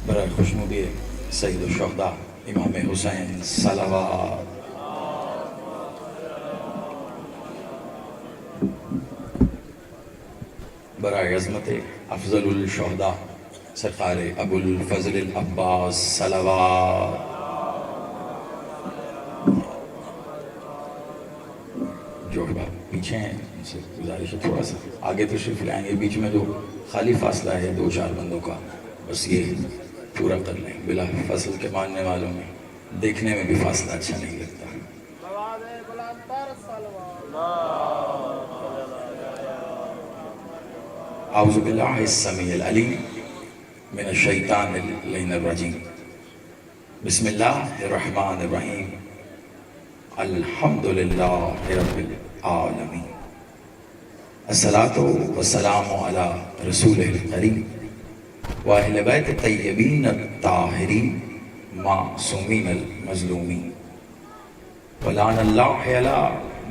برائے خوشنودی سید الشہداء امام حسین صلوات. برائے عظمت افضل الشہداء سرکار ابو الفضل العباس صلوات. جو احباب پیچھے ہیں ان سے گزارش ہے تھوڑا سا آگے تشریف لائیں گے. بیچ میں جو خالی فاصلہ ہے 2-4 بندوں کا بس یہ پورا کر لیں. بلا فصل کے ماننے والوں میں دیکھنے میں بھی فاصلہ اچھا نہیں لگتا. اعوذ باللہ السمیع العلیم من الشیطان اللعین الرجیم. بسم اللہ الرحمن الرحیم. الحمدللہ رب العالمین. الصلاة والسلام علی رسول الکریم واہل بیت طیبین الطاہرین معصومین المظلومین. ولعن اللہ علی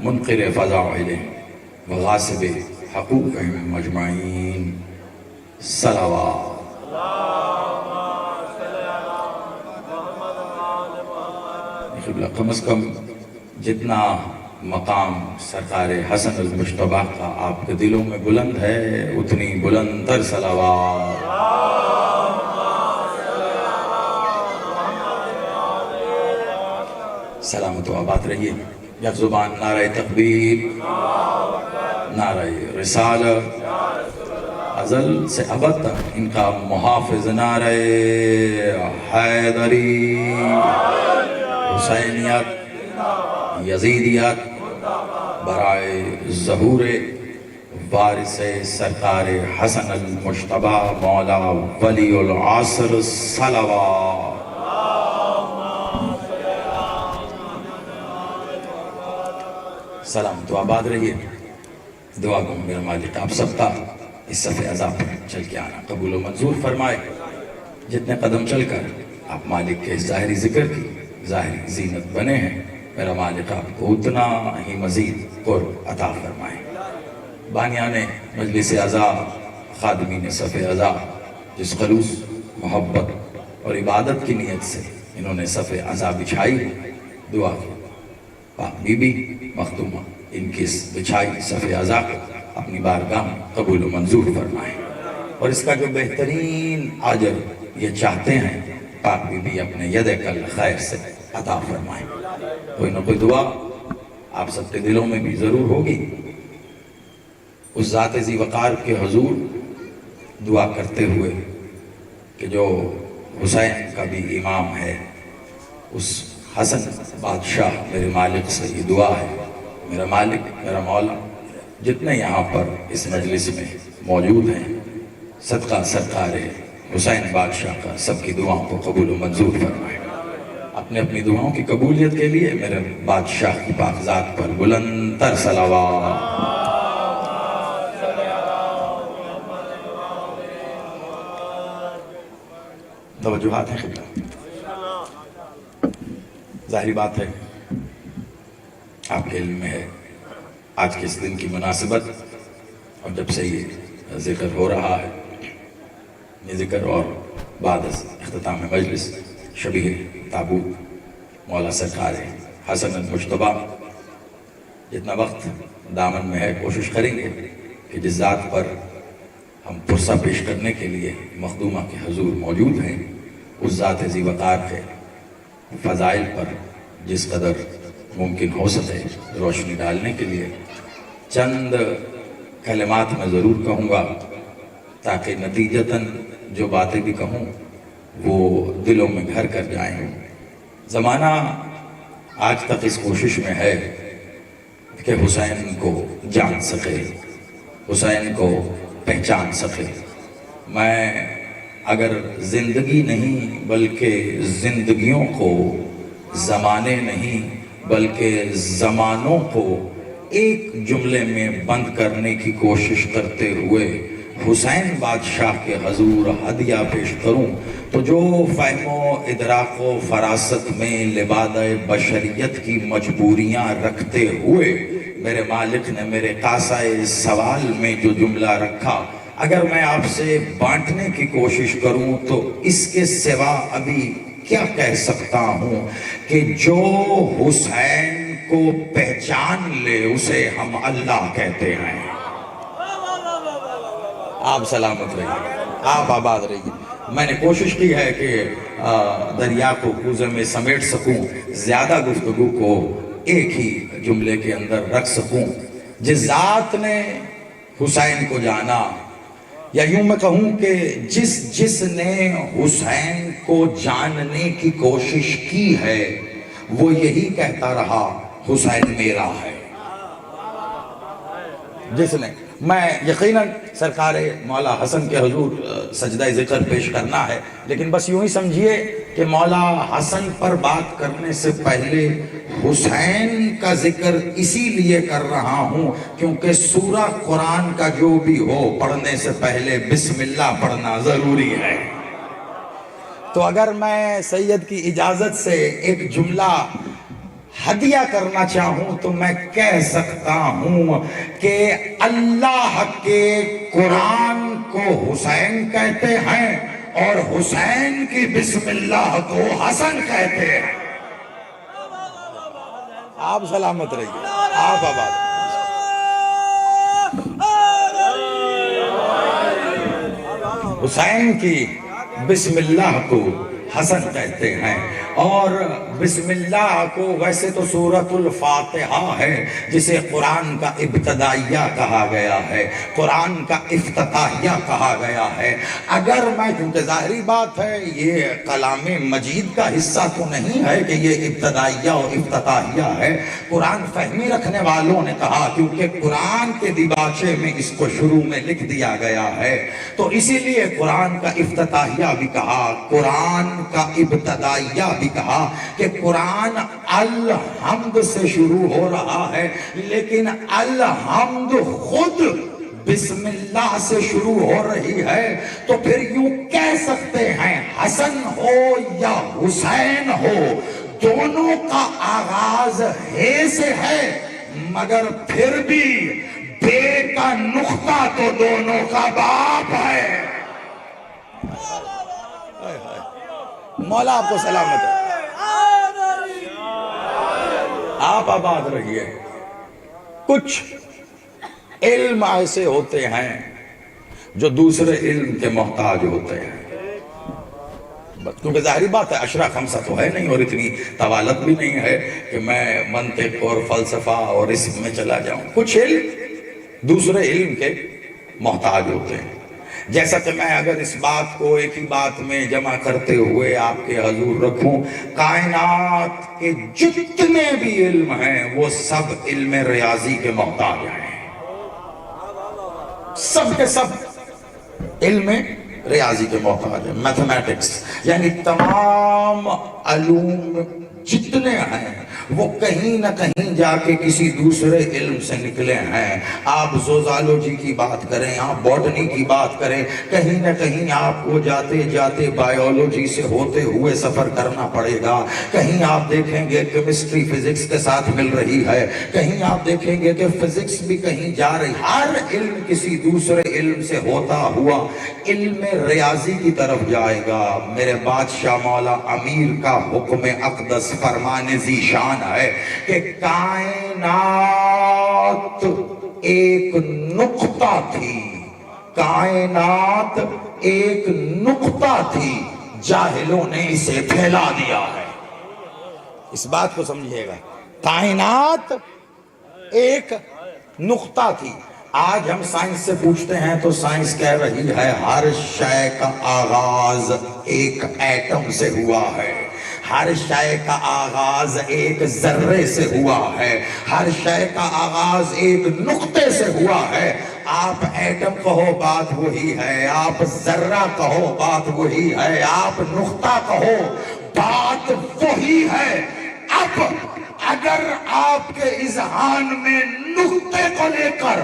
منکر فضائلہم وغاصب حقوقہم مجمعین. صلوات. کم از کم جتنا مقام سرکار حسن المجتبیٰ کا آپ کے دلوں میں بلند ہے اتنی بلند تر صلوات. سلامت و آباد رہیے. یک زبان نعرہ تکبیر، نعرہ رسالت، ازل سے ابد تک ان کا محافظ نعرہ حیدری، حسینیت، یزیدیت برائے ظہور وارث سرکار حسن المجتبیٰ مولا ولی العصر صلوات. سلام تو آباد رہیے. دعا گو میرا مالک آپ سب کا اس صفحہ عذاب پر چل کے آنا قبول و منظور فرمائے. جتنے قدم چل کر آپ مالک کے ظاہری ذکر کی ظاہری زینت بنے ہیں میرا مالک آپ کو اتنا ہی مزید قرب عطا فرمائے. بانیان مجلس اعزا، خادمین صفحہ اعزا جس خلوص محبت اور عبادت کی نیت سے انہوں نے صفحہ اعزا بچھائی دعا کی پاک بی بی مخدومہ ان کی اس بچھائی صفحہ اعزا کو اپنی بارگاہ میں قبول و منظور فرمائے. اور اس کا جو بہترین اجر یہ چاہتے ہیں پاک بی بی اپنے ید کل خیر سے عطا فرمائے. کوئی نہ کوئی دعا آپ سب کے دلوں میں بھی ضرور ہوگی. اس ذات ذی وقار کے حضور دعا کرتے ہوئے کہ جو حسین کا بھی امام ہے اس حسن بادشاہ میرے مالک سے یہ دعا ہے. میرا مالک میرا مولا جتنے یہاں پر اس مجلس میں موجود ہیں صدقہ سرکار حسین بادشاہ کا سب کی دعاؤں کو قبول و منظور فرمائے. اپنے اپنی دعاؤں کی قبولیت کے لیے میرے بادشاہ کی پاک ذات پر بلند تر صلوات. توجہات ہیں قبلہ. ظاہری بات ہے آپ کے علم میں ہے آج کے اس دن کی مناسبت اور جب سے یہ ذکر ہو رہا ہے یہ ذکر اور بعد از اختتام مجلس شبیہ تابوت مولا سرکار حسن المجتبیٰ جتنا وقت دامن میں ہے کوشش کریں گے کہ جس ذات پر ہم پرسہ پیش کرنے کے لیے مخدومہ کے حضور موجود ہیں اس ذات ذی وقار کے فضائل پر جس قدر ممکن ہو سکے روشنی ڈالنے کے لیے چند کلمات میں ضرور کہوں گا تاکہ نتیجتاً جو باتیں بھی کہوں وہ دلوں میں گھر کر جائیں. زمانہ آج تک اس کوشش میں ہے کہ حسین کو جان سکے، حسین کو پہچان سکے. میں اگر زندگی نہیں بلکہ زندگیوں کو، زمانے نہیں بلکہ زمانوں کو ایک جملے میں بند کرنے کی کوشش کرتے ہوئے حسین بادشاہ کے حضور ہدیہ پیش کروں تو جو فہم و ادراک و فراست میں لبادہ بشریت کی مجبوریاں رکھتے ہوئے میرے مالک نے میرے قاصۂ سوال میں جو جملہ رکھا اگر میں آپ سے بانٹنے کی کوشش کروں تو اس کے سوا ابھی کیا کہہ سکتا ہوں کہ جو حسین کو پہچان لے اسے ہم اللہ کہتے ہیں۔ آپ سلامت رہیے، آپ آباد رہیے۔ میں نے کوشش کی ہے کہ دریا کو کوزے میں سمیٹ سکوں، زیادہ گفتگو کو ایک ہی جملے کے اندر رکھ سکوں۔ جس ذات نے حسین کو جانا، یا یوں میں کہوں کہ جس نے حسین کو جاننے کی کوشش کی ہے وہ یہی کہتا رہا حسین میرا ہے۔ جس نے، میں یقیناً سرکار مولا حسن کے حضور سجدہ ذکر پیش کرنا ہے، لیکن بس یوں ہی سمجھیے کہ مولا حسن پر بات کرنے سے پہلے حسین کا ذکر اسی لیے کر رہا ہوں کیونکہ سورہ قرآن کا جو بھی ہو پڑھنے سے پہلے بسم اللہ پڑھنا ضروری ہے۔ تو اگر میں سید کی اجازت سے ایک جملہ ہدیہ کرنا چاہوں تو میں کہہ سکتا ہوں کہ اللہ کے قرآن کو حسین کہتے ہیں اور حسین کی بسم اللہ کو حسن کہتے ہیں۔ آپ سلامت رہیے، آپ آباد۔ حسین کی بسم اللہ کو حسن کہتے ہیں، اور بسم اللہ کو ویسے تو سورۃ الفاتحہ ہے جسے قرآن کا ابتدائیہ کہا گیا ہے، قرآن کا افتتاحیہ کہا گیا ہے۔ اگر میں، کیونکہ ظاہری بات ہے یہ کلام مجید کا حصہ تو نہیں ہے کہ یہ ابتدائیہ اور افتتاحیہ ہے، قرآن فہمی رکھنے والوں نے کہا کیونکہ قرآن کے دیباچے میں اس کو شروع میں لکھ دیا گیا ہے تو اسی لیے قرآن کا افتتاحیہ بھی کہا، قرآن کا ابتدائیہ بھی کہا کہ قرآن الحمد سے شروع ہو رہا ہے، لیکن الحمد خود بسم اللہ سے شروع ہو رہی ہے۔ تو پھر یوں کہہ سکتے ہیں حسن ہو یا حسین ہو، دونوں کا آغاز ہے سے ہے، مگر پھر بھی بے کا نقطہ تو دونوں کا باپ ہے۔ مولا آپ کو سلامت ہے، آپ آباد رہیے۔ کچھ علم ایسے ہوتے ہیں جو دوسرے علم کے محتاج ہوتے ہیں، کیونکہ ظاہری بات ہے عشرہ خمسہ تو ہے نہیں اور اتنی طوالت بھی نہیں ہے کہ میں منطق اور فلسفہ اور اس میں چلا جاؤں۔ کچھ علم دوسرے علم کے محتاج ہوتے ہیں، جیسا کہ میں اگر اس بات کو ایک ہی بات میں جمع کرتے ہوئے آپ کے حضور رکھوں، کائنات کے جتنے بھی علم ہیں وہ سب علم ریاضی کے محتاج ہیں، سب کے سب علم ریاضی کے محتاج ہیں۔ میتھمیٹکس یعنی تمام علوم جتنے ہیں وہ کہیں نہ کہیں جا کے کسی دوسرے علم سے نکلے ہیں۔ آپ زوزالوجی کی بات کریں، آپ بوٹنی کی بات کریں، کہیں نہ کہیں آپ کو جاتے جاتے بائیولوجی سے ہوتے ہوئے سفر کرنا پڑے گا، کہیں آپ دیکھیں گے کیمسٹری فزکس کے ساتھ مل رہی ہے، کہیں آپ دیکھیں گے کہ فزکس بھی کہیں جا رہی، ہر علم کسی دوسرے علم سے ہوتا ہوا علم ریاضی کی طرف جائے گا۔ میرے بادشاہ مولا امیر کا حکم اقدس فرمان ذیشان ہے کہ کائنات ایک نقطہ تھی، کائنات ایک نقطہ تھی، جاہلوں نے اسے پھیلا دیا ہے۔ اس بات کو سمجھیے گا، کائنات ایک نقطہ تھی۔ آج ہم سائنس سے پوچھتے ہیں تو سائنس کہہ رہی ہے ہر شے کا آغاز ایک ایٹم سے ہوا ہے، ہر شے کا آغاز ایک ذرے سے ہوا ہے، ہر شے کا آغاز ایک نقطے سے ہوا ہے۔ آپ ایٹم کہو بات وہی ہے، آپ ذرہ کہو بات وہی ہے، آپ نقطہ کہو بات وہی ہے۔ اب اگر آپ کے اذہان میں نقطے کو لے کر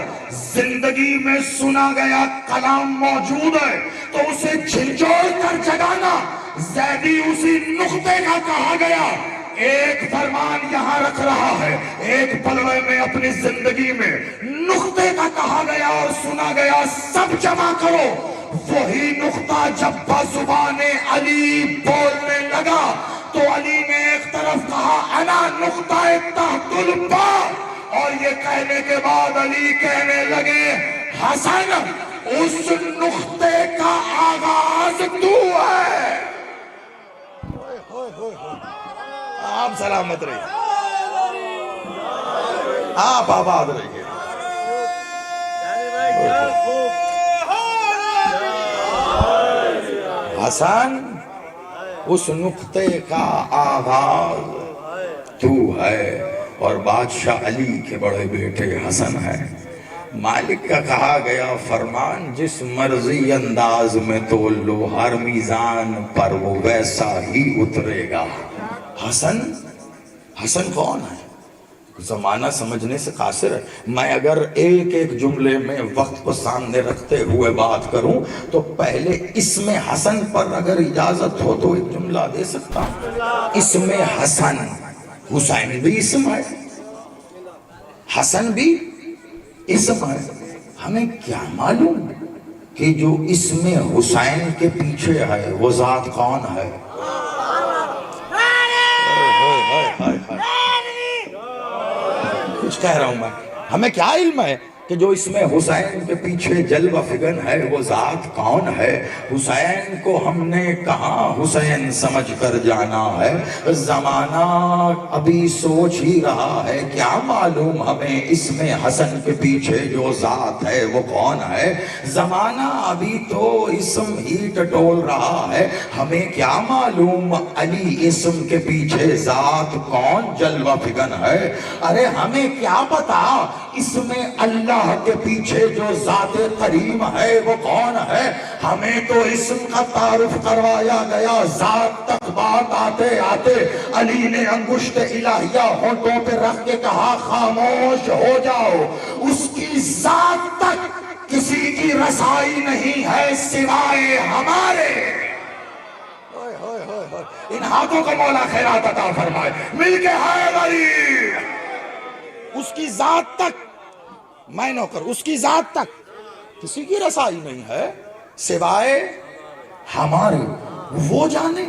زندگی میں سنا گیا کلام موجود ہے تو اسے جھنجھوڑ کر جگانا، زیدی اسی نقطے کا کہا گیا، ایک فرمان یہاں رکھ رہا ہے، ایک پلوے میں اپنی زندگی میں نقطے کا کہا گیا اور سنا گیا، سب جمع کرو۔ وہی نقطہ جب بزبان علی بولنے لگا تو علی نے ایک طرف کہا انا نقطہ تحت البا، اور یہ کہنے کے بعد علی کہنے لگے حسن اس نقطے کا آغاز تو ہے۔ آپ سلامت رہیے، آپ آباد رہیے۔ حسن اس نقطے کا آغاز تو ہے، اور بادشاہ علی کے بڑے بیٹے حسن ہے۔ مالک کا کہا گیا فرمان جس مرضی انداز میں تول لو، ہر میزان پر وہ ویسا ہی اترے گا۔ حسن کون ہے؟ زمانہ سمجھنے سے قاصر ہے۔ میں اگر ایک ایک جملے میں وقت کو سامنے رکھتے ہوئے بات کروں تو پہلے اسم حسن پر اگر اجازت ہو تو ایک جملہ دے سکتا ہوں۔ اسم حسن، حسین بھی اسم ہے، حسن بھی اسم ہے۔ ہمیں کیا معلوم کہ جو اسم حسین کے پیچھے ہے وہ ذات کون ہے؟ کچھ کہہ رہا ہوں میں، ہمیں کیا علم ہے کہ جو اس میں حسین کے پیچھے جلوہ فگن ہے وہ ذات کون ہے؟ حسین کو ہم نے کہاں حسین سمجھ کر جانا ہے؟ زمانہ ابھی سوچ ہی رہا ہے، کیا معلوم ہمیں اس میں حسن کے پیچھے جو ذات ہے وہ کون ہے؟ زمانہ ابھی تو اسم ہی ٹٹول رہا ہے، ہمیں کیا معلوم علی اسم کے پیچھے ذات کون جلوہ فگن ہے؟ ارے ہمیں کیا پتا اس میں اللہ کے پیچھے جو ذات کریم ہے وہ کون ہے؟ ہمیں تو اسم کا تعارف کروایا گیا، ذات تک بات آتے آتے علی نے انگشت الہیہ ہونٹوں پہ رکھ کے کہا خاموش ہو جاؤ، اس کی ذات تک کسی کی رسائی نہیں ہے سوائے ہمارے۔ ان ہاتھوں کو مولا خیرات عطا فرمائے، مل کے حیدر علی۔ اس کی ذات تک، میں نوکر، اس کی ذات تک کسی کی رسائی نہیں ہے سوائے ہمارے۔ وہ جانے،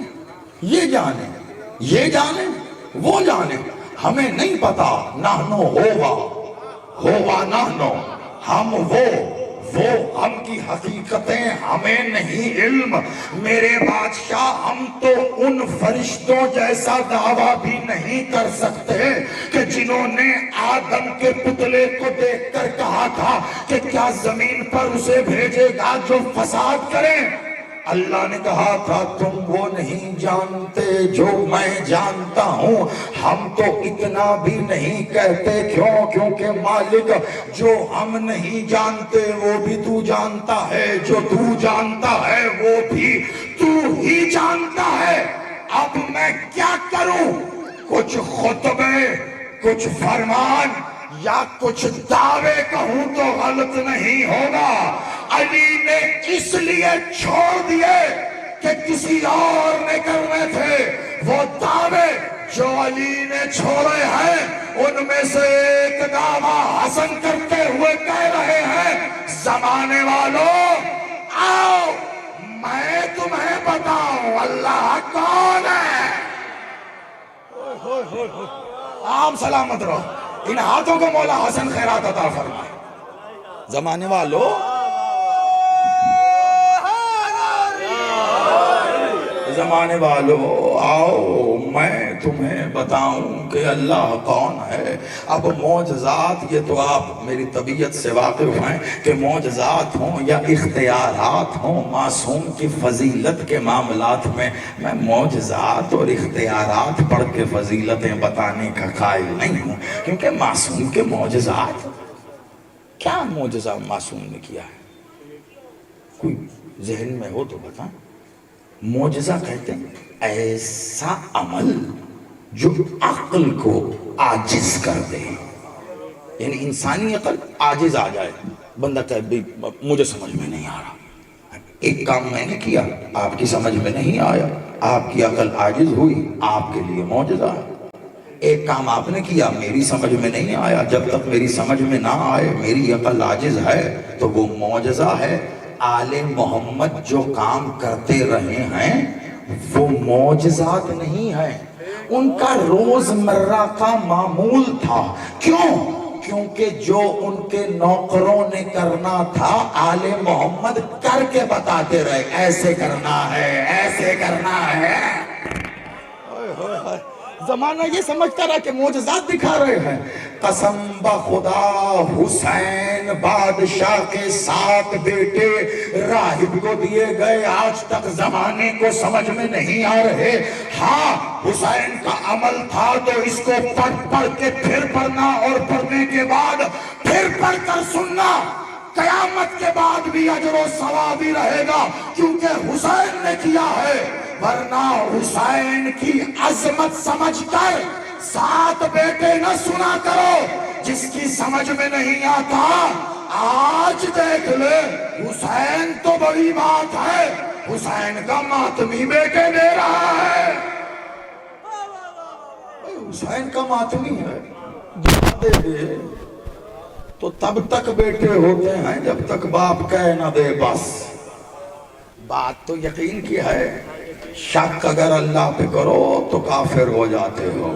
یہ جانے، یہ جانے، وہ جانے، ہمیں نہیں پتا۔ نحنو ہوگا نحنو، ہم وہ ہم کی حقیقتیں ہمیں نہیں علم۔ میرے بادشاہ ہم تو ان فرشتوں جیسا دعویٰ بھی نہیں کر سکتے کہ جنہوں نے آدم کے پتلے کو دیکھ کر کہا تھا کہ کیا زمین پر اسے بھیجے گا جو فساد کرے۔ اللہ نے کہا تھا تم وہ نہیں جانتے جو میں جانتا ہوں۔ ہم تو اتنا بھی نہیں کہتے، کیونکہ مالک جو ہم نہیں جانتے وہ بھی تو جانتا ہے، جو تو جانتا ہے وہ بھی تو ہی جانتا ہے۔ اب میں کیا کروں؟ کچھ خطبے، کچھ فرمان یا کچھ دعوے کہوں تو غلط نہیں ہوگا۔ علی نے اس لیے چھوڑ دیے کہ کسی اور نے کرنے تھے۔ وہ دعوے جو علی نے چھوڑے ہیں ان میں سے ایک دعویٰ حسن کرتے ہوئے کہہ رہے ہیں زمانے والوں آؤ میں تمہیں بتاؤں اللہ کون ہے۔ آپ سلامت رہو، ان ہاتھوں کو مولا حسن خیرات عطا فرمائے۔ زمانے والوں، زمانے والوں آؤ میں تمہیں بتاؤں کہ اللہ کون ہے۔ اب معجزات، یہ تو آپ میری طبیعت سے واقف ہیں کہ معجزات ہوں یا اختیارات ہوں، معصوم کی فضیلت کے معاملات میں میں معجزات اور اختیارات پڑھ کے فضیلتیں بتانے کا قائل نہیں ہوں، کیونکہ معصوم کے معجزات، کیا معجزہ معصوم نے کیا ہے؟ کوئی ذہن میں ہو تو بتائیں۔ معجزہ کہتے ہیں ایسا عمل جو عقل کو عاجز کر دے، یعنی انسانی عقل عاجز آ جائے، بندہ کہے مجھے سمجھ میں نہیں آ رہا، ایک کام میں نے کیا آپ کی سمجھ میں نہیں آیا، آپ کی عقل عاجز ہوئی، آپ کے لیے معجزہ ہے۔ ایک کام آپ نے کیا میری سمجھ میں نہیں آیا، جب تک میری سمجھ میں نہ آئے میری عقل عاجز ہے تو وہ معجزہ ہے۔ آل محمد جو کام کرتے رہے ہیں وہ معجزات نہیں ہیں، ان کا روزمرہ کا معمول تھا۔ کیوں؟ کیونکہ جو ان کے نوکروں نے کرنا تھا آل محمد کر کے بتاتے رہے، ایسے کرنا ہے، ایسے کرنا ہے۔ زمانہ یہ سمجھتا رہا کہ معجزات دکھا رہے ہیں۔ قسم بخدا حسین بادشاہ کے 7 بیٹے راہب کو دیے گئے، آج تک زمانے کو سمجھ میں نہیں آ رہے۔ ہاں حسین کا عمل تھا تو اس کو پڑھ کے پھر پڑھنا، اور پڑھنے کے بعد پھر پڑھ کر سننا، قیامت کے بعد بھی اجر و ثواب ہی رہے گا، کیونکہ حسین نے کیا ہے۔ ورنہ حسین کی عظمت سمجھ کر 7 بیٹے نہ سنا کرو، جس کی سمجھ میں نہیں آتا آج دیکھ لے۔ حسین تو بڑی بات ہے، حسین کا ماتمی بیٹے دے رہا ہے، حسین کا ماتمی ہے، دے دے تو تب تک بیٹے ہوتے ہیں جب تک باپ کہہ نہ دے بس۔ بات تو یقین کی ہے، شک اگر اللہ پہ کرو تو کافر ہو جاتے ہو،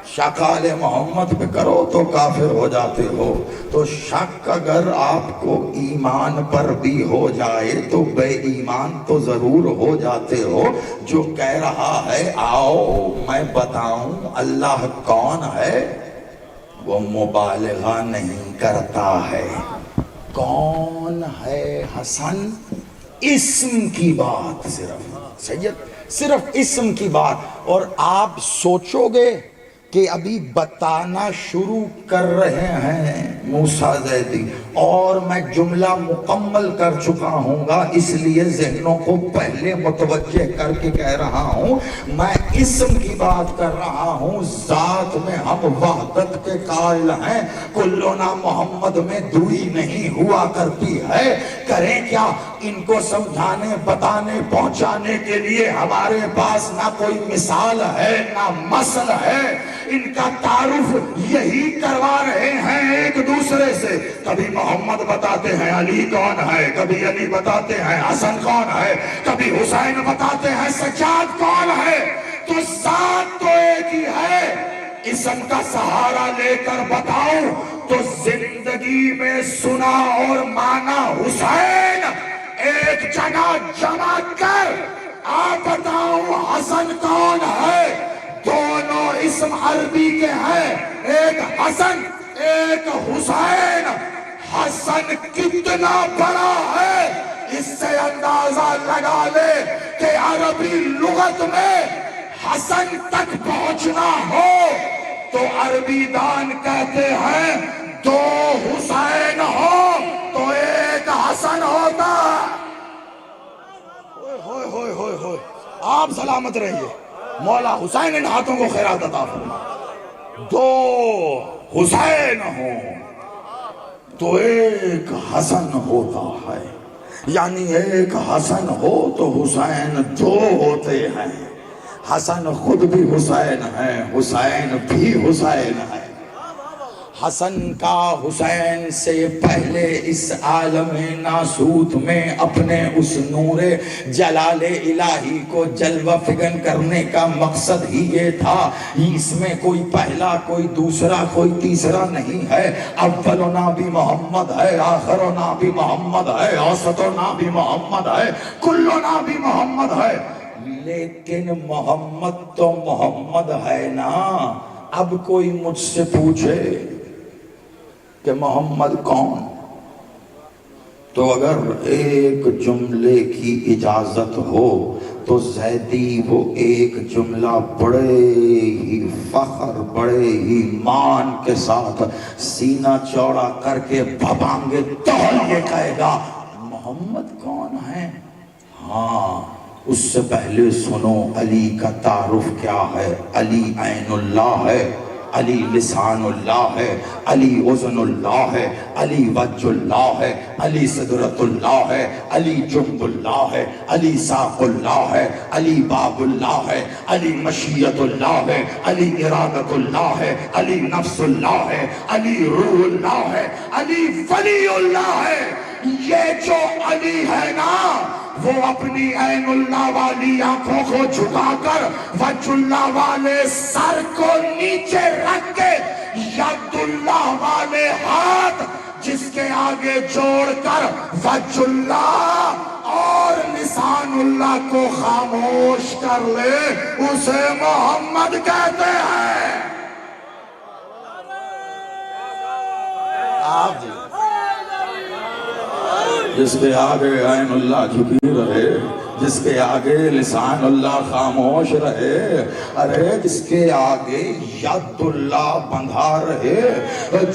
شک آل محمد پہ کرو تو کافر ہو جاتے ہو۔ تو شک اگر آپ کو ایمان پر بھی ہو جائے تو بے ایمان تو ضرور ہو جاتے ہو۔ جو کہہ رہا ہے آؤ میں بتاؤں اللہ کون ہے، وہ مبالغہ نہیں کرتا ہے۔ کون ہے حسن؟ اسم کی بات، صرف اسم کی بات۔ اور آپ سوچو گے کہ ابھی بتانا شروع کر رہے ہیں موسیٰ زیدی، اور میں جملہ مکمل کر چکا ہوں گا، اس لیے ذہنوں کو پہلے متوجہ کر کے کہہ رہا ہوں۔ میں اسم کی بات کر رہا ہوں، ذات میں ہم وحدت کے قائل ہیں، کلنا محمد میں دوئی نہیں ہوا کرتی ہے۔ کریں کیا؟ ان کو سمجھانے بتانے پہنچانے کے لیے ہمارے پاس نہ کوئی مثال ہے نہ مثل ہے، ان کا تعارف یہی کروا رہے ہیں ایک دوسرے سے۔ کبھی محمد بتاتے ہیں علی کون ہے، کبھی علی بتاتے ہیں حسن کون ہے، کبھی حسین بتاتے ہیں سجاد کون ہے۔ تو ذات تو ایک ہی ہے، اسم کا سہارا لے کر بتاؤ تو زندگی میں سنا اور مانا حسین، ایک جگہ جمع کر آپ بتاؤ حسن کون ہے۔ دونوں اسم عربی کے ہیں، ایک حسن ایک حسین۔ حسن کتنا بڑا ہے اس سے اندازہ لگا لے کہ عربی لغت میں حسن تک پہنچنا ہو تو عربی دان کہتے ہیں 2 حسین ہو تو ایک حسن ہوتا۔ ہوئے ہوئے ہوئے ہوئے، آپ سلامت رہیے، مولا حسین ان ہاتھوں کو خیرات عطا فرما۔ 2 حسین ہوں تو ایک حسن ہوتا ہے، یعنی ایک حسن ہو تو حسین 2 ہوتے ہیں۔ حسن خود بھی حسین ہے، حسین بھی حسین ہے۔ حسن کا حسین سے پہلے اس عالم ناسوت میں اپنے اس نور جلال الہی کو جلوہ فگن کرنے کا مقصد ہی یہ تھا۔ اس میں کوئی پہلا کوئی دوسرا کوئی تیسرا نہیں ہے، اولنا بھی محمد ہے، آخرنا بھی محمد ہے، اوسطنا بھی محمد ہے، کلنا بھی محمد ہے۔ لیکن محمد تو محمد ہے نا۔ اب کوئی مجھ سے پوچھے کہ محمد کون، تو اگر ایک جملے کی اجازت ہو تو زیدی وہ ایک جملہ بڑے ہی فخر بڑے ہی مان کے ساتھ سینہ چوڑا کر کے بھبانگے توڑ یہ کہے گا محمد کون ہے؟ ہاں، اس سے پہلے سنو علی کا تعارف کیا ہے۔ علی عین اللہ ہے، علی لسان اللہ ہے، علی اذن اللہ ہے، علی وجہ اللہ ہے، علی صدرت اللہ ہے، علی جنب اللہ ہے، علی ساق اللہ ہے، علی باب اللہ ہے، علی مشیت اللہ ہے، علی ارادت اللہ ہے، علی نفس اللہ ہے، علی روح اللہ ہے، علی ولی اللہ ہے۔ یہ جو علی ہے نا وہ اپنی عین اللہ والی آنکھوں کو جھکا کر وجہ اللہ والے سر کو نیچے رکھ کے ید اللہ والے ہاتھ جس کے آگے جوڑ کر وجہ اللہ اور لسان اللہ کو خاموش کر لے اسے محمد کہتے ہیں۔ آپ جس کے آگے عین اللہ جھکی رہے، جس کے آگے لسان اللہ خاموش رہے، ارے جس کے آگے ید اللہ بندھا رہے،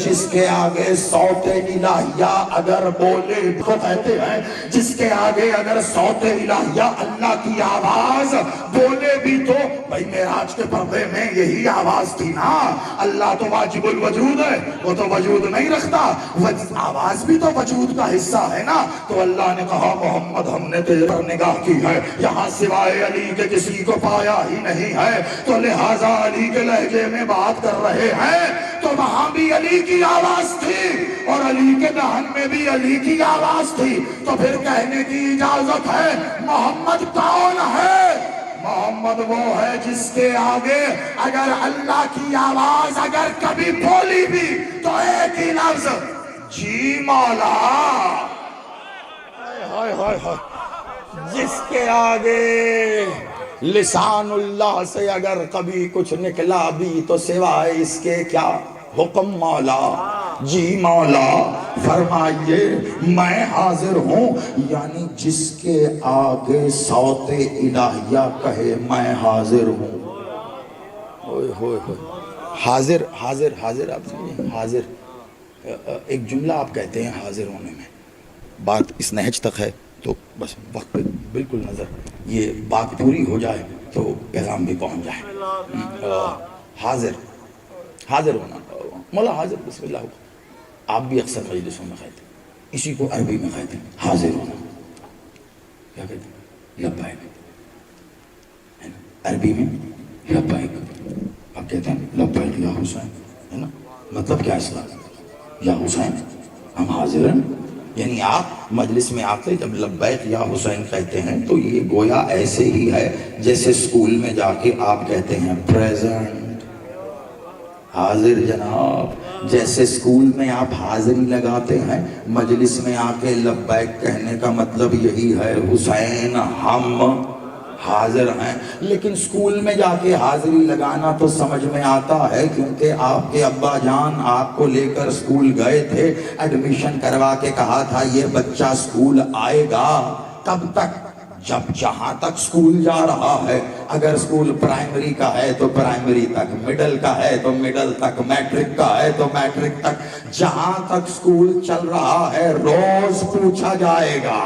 جس کے آگے صوت الہیہ اگر بولے تو کہتے ہیں جس کے آگے اگر صوت الہیہ اللہ کی آواز بولے بھی تو بھائی معراج کے پردے میں یہی آواز تھی نا، اللہ تو واجب الوجود ہے، وہ تو وجود نہیں رکھتا، آواز بھی تو وجود کا حصہ ہے نا۔ تو اللہ نے کہا محمد ہم نے تیرے پر نگاہ کی ہے، یہاں سوائے علی کے کسی کو پایا ہی نہیں ہے، تو لہٰذا علی کے لہجے میں بات کر رہے ہیں، تو وہاں بھی علی کی آواز تھی اور علی کے دہن میں بھی علی کی آواز تھی، تو پھر کہنے کی اجازت ہے محمد کون ہے؟ محمد وہ ہے جس کے آگے اگر اللہ کی آواز اگر کبھی بولی بھی تو ایک ہی لفظ جی مولا، جس کے آگے لسان اللہ سے اگر کبھی کچھ نکلا بھی تو سوائے اس کے کیا حکم مولا، جی مولا فرمائیے میں حاضر ہوں، یعنی جس کے آگے صوت الہیہ کہے میں حاضر ہوں۔ اوئے ہوئے ہوئے، حاضر حاضر حاضر، آپ سمجھیں حاضر، ایک جملہ آپ کہتے ہیں حاضر ہونے میں، بات اس نہج تک ہے تو بس وقت پہ بالکل نظر، یہ بات پوری ہو جائے تو پیغام بھی پہنچ جائے۔ حاضر حاضر ہونا، مولا حاضر بسم اللہ ہو، آپ بھی اکثر مجلسوں میں کہتے ہیں، اسی کو عربی میں کہتے ہیں حاضر ہونا، کیا کہتے ہیں لبیک، عربی میں لبیک، آپ کہتے ہیں لبیک یا حسین، ہے نا، مطلب کیا اس کا، یا حسین ہم حاضر ہیں، یعنی آپ مجلس میں آتے جب لبیک یا حسین کہتے ہیں تو یہ گویا ایسے ہی ہے جیسے اسکول میں جا کے آپ کہتے ہیں پریزنٹ، حاضر جناب، جیسے اسکول میں آپ حاضری لگاتے ہیں، مجلس میں آ کے لبیک کہنے کا مطلب یہی ہے حسین ہم حاضر ہیں۔ لیکن اسکول میں جا کے حاضری لگانا تو سمجھ میں آتا ہے کیونکہ آپ کے ابا جان آپ کو لے کر اسکول گئے تھے، ایڈمیشن کروا کے کہا تھا یہ بچہ اسکول آئے گا کب تک، جب جہاں تک اسکول جا رہا ہے، اگر اسکول پرائمری کا ہے تو پرائمری تک، مڈل کا ہے تو مڈل تک، میٹرک کا ہے تو میٹرک تک، جہاں تک اسکول چل رہا ہے روز پوچھا جائے گا،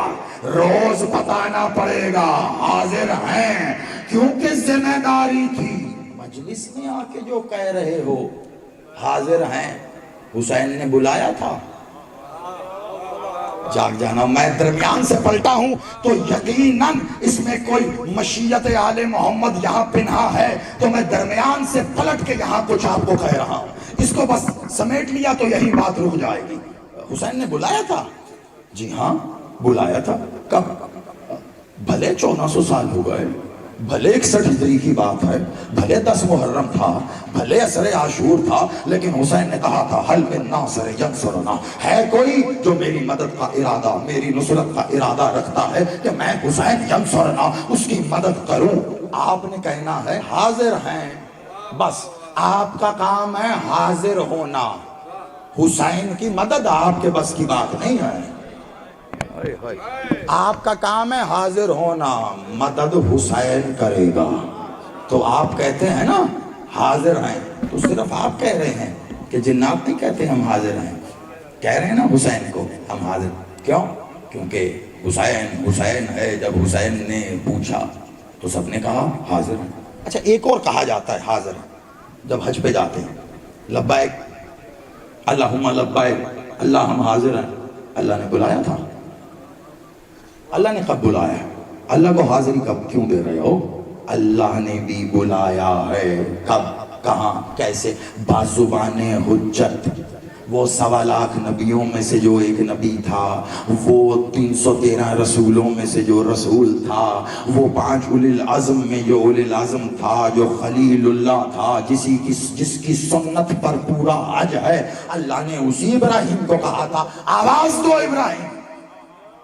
روز بتانا پڑے گا حاضر ہیں، کیونکہ ذمہ داری تھی۔ مجلس میں آ کے جو کہہ رہے ہو حاضر ہیں، حسین نے بلایا تھا، جاگ جانا، میں درمیان سے پلٹا ہوں تو یقیناً اس میں کوئی مشیت آل محمد یہاں پنہا ہے، تو میں درمیان سے پلٹ کے یہاں کچھ آپ کو کہہ رہا ہوں، اس کو بس سمیٹ لیا تو یہی بات رک جائے گی۔ حسین نے بلایا تھا، جی ہاں بلایا تھا، کب؟ بھلے 1400 سال ہو گئے، بھلے 61 ہجری کی بات ہے، بھلے 10 محرم تھا، بھلے عصر عاشور تھا، لیکن حسین نے کہا تھا حل من ناصر ینصرنا، ہے کوئی جو میری مدد کا ارادہ، میری نصرت کا ارادہ رکھتا ہے کہ میں حسین ینصرنا اس کی مدد کروں۔ آپ نے کہنا ہے حاضر ہیں، بس آپ کا کام ہے حاضر ہونا، حسین کی مدد آپ کے بس کی بات نہیں ہے، آپ کا کام ہے حاضر ہونا، مدد حسین کرے گا۔ تو آپ کہتے ہیں نا حاضر ہیں، تو صرف آپ کہہ رہے ہیں کہ جنات نہیں کہتے ہم حاضر ہیں، کہہ رہے ہیں نا حسین کو ہم حاضر، کیوں؟ کیونکہ حسین حسین ہے، جب حسین نے پوچھا تو سب نے کہا حاضر ہیں۔ اچھا ایک اور کہا جاتا ہے حاضر ہیں، جب حج پہ جاتے ہیں لبیک اللہم لبیک، اللہ ہم حاضر ہیں۔ اللہ نے بلایا تھا؟ اللہ نے کب بلایا؟ اللہ کو حاضری کب کیوں دے رہے ہو؟ اللہ نے بھی بلایا ہے۔ کب، کہاں، کیسے؟ بازبان حجت۔ وہ 1.25 نبیوں میں سے جو ایک نبی تھا، وہ 313 رسولوں میں سے جو رسول تھا، وہ 5 اولی العزم میں جو اولی العزم تھا، جو خلیل اللہ تھا، جس کی سنت پر پورا حج ہے، اللہ نے اسی ابراہیم کو کہا تھا آواز دو ابراہیم،